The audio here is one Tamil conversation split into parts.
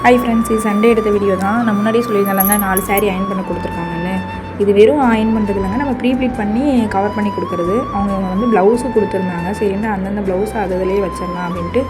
ஹாய் ஃப்ரெண்ட்ஸ், இது சண்டே எடுத்த வீடியோ தான். நான் முன்னாடியே சொல்லியிருந்தேன்லங்க 4 சாரீ அயன் பண்ண கொடுத்துருக்காங்கன்னு. இது வெறும் அயன் பண்ணுறது இல்லைங்க, நம்ம ப்ரீப்ளீட் பண்ணி கவர் பண்ணி கொடுக்குறது. அவங்க வந்து ப்ளவுஸும் கொடுத்துருந்தாங்க. சரின்னு அந்தந்த ப்ளவுஸை அதிலே வச்சிடலாம் அப்படின்ட்டு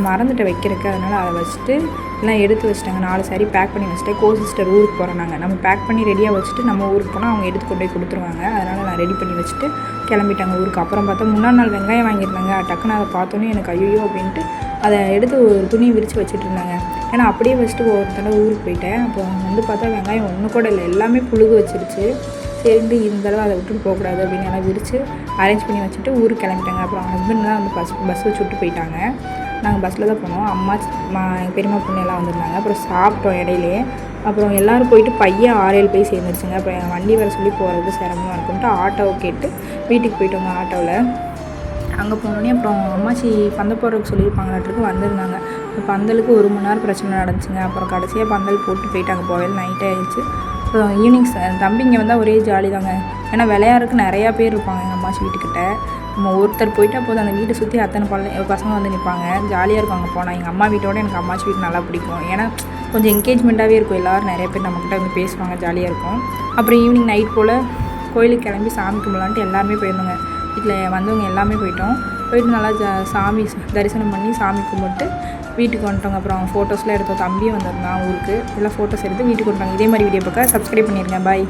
மறந்துட்டு வைக்கிறதுக்கு, அதனால் அதை வச்சுட்டு எல்லாம் எடுத்து வச்சுட்டாங்க. 4 சாரீ பேக் பண்ணி வச்சுட்டு சிஸ்டர் ஊருக்கு போகிறோம். நம்ம பேக் பண்ணி ரெடியாக வச்சுட்டு நம்ம ஊருக்கு போனால் அவங்க எடுத்து கொண்டு போய் கொடுத்துருவாங்க. அதனால் நான் ரெடி பண்ணி வச்சுட்டு கிளம்பிட்டாங்க ஊருக்கு. அப்புறம் பார்த்தா முன்னாள் நாள் வெங்காயம் வாங்கியிருந்தாங்க. டக்குன்னு அதை பார்த்தோன்னே எனக்கு ஐயோ அப்படின்ட்டு அதை எடுத்து ஒரு துணி விரித்து வச்சுட்டு இருந்தாங்க. ஏன்னா அப்படியே வச்சுட்டு ஒருத்தடவை ஊருக்கு போயிட்டேன். அப்புறம் வந்து பார்த்தா வெங்காயம் ஒன்று கூட இல்லை, எல்லாமே புழுகு வச்சிருச்சு. சரிண்டு இந்த தடவை அதை விட்டுட்டு போகக்கூடாது அப்படின்னு எல்லாம் விரித்து அரேஞ்ச் பண்ணி வச்சுட்டு ஊருக்கு கிளம்பிட்டாங்க. அப்புறம் ஹஸ்பண்ட் தான் வந்து பஸ் வச்சு விட்டு போயிட்டாங்க. நாங்கள் பஸ்ஸில் தான் போனோம். அம்மா எங்கள் பெரியம்மா பொண்ணு எல்லாம் வந்திருந்தாங்க. அப்புறம் சாப்பிட்டோம் இடையிலே. அப்புறம் எல்லோரும் போயிட்டு பையன் 6-7 போய் சேர்ந்துருச்சுங்க. அப்புறம் என் வண்டி வர சொல்லி போகிறது சிரமமாக இருக்குன்ட்டு ஆட்டோவை கேட்டு வீட்டுக்கு போயிட்டோங்க. ஆட்டோவில் அங்கே போனோடனே அப்புறம் அம்மாச்சி பந்தல் போடுறதுக்கு சொல்லியிருப்பாங்களாட்டுக்கு வந்திருந்தாங்க. பந்தலுக்கு 1 மணி நேரம் பிரச்சனை நடந்துச்சுங்க. அப்புறம் கடைசியாக பந்தல் போட்டு போயிட்டாங்க. போவேல் நைட்டே ஆகிடுச்சு. அப்புறம் ஈவினிங் தம்பிங்க வந்தால் ஒரே ஜாலி தாங்க. ஏன்னா விளையாடுறதுக்கு நிறையா பேர் இருப்பாங்க எங்கள் அம்மாச்சி வீட்டுக்கிட்ட. நம்ம ஒருத்தர் போயிட்டால் போதும், அந்த வீட்டை சுற்றி அத்தனை பசங்க வந்து நிற்பாங்க. ஜாலியாக இருக்கும் அங்கே போனால். எங்கள் அம்மா வீட்டோட எனக்கு அம்மாச்சி வீட்டு நல்லா பிடிக்கும். ஏன்னா கொஞ்சம் என்கேஜ்மெண்ட்டாகவே இருக்கும். எல்லோரும் நிறைய பேர் நம்மக்கிட்ட வந்து பேசுவாங்க, ஜாலியாக இருக்கும். அப்புறம் ஈவினிங் நைட் போல் கோயிலுக்கு கிளம்பி சாமி கும்பிடலான்ட்டு எல்லாருமே போயிருந்தோங்க. வீட்டில் வந்தவங்க எல்லாமே போயிட்டு நல்லா சாமி தரிசனம் பண்ணி சாமி கும்பிட்டு வீட்டுக்கு வந்துட்டோங்க. அப்புறம் ஃபோட்டோஸ்லாம் எடுத்தோம். தம்பியும் வந்திருந்தான் ஊருக்கு. எல்லாம் ஃபோட்டோஸ் எடுத்து வீட்டுக்கு வந்துட்டாங்க. இதே மாதிரி வீடியோ பார்க்க சப்ஸ்கிரைப் பண்ணிடுங்க. பாய்.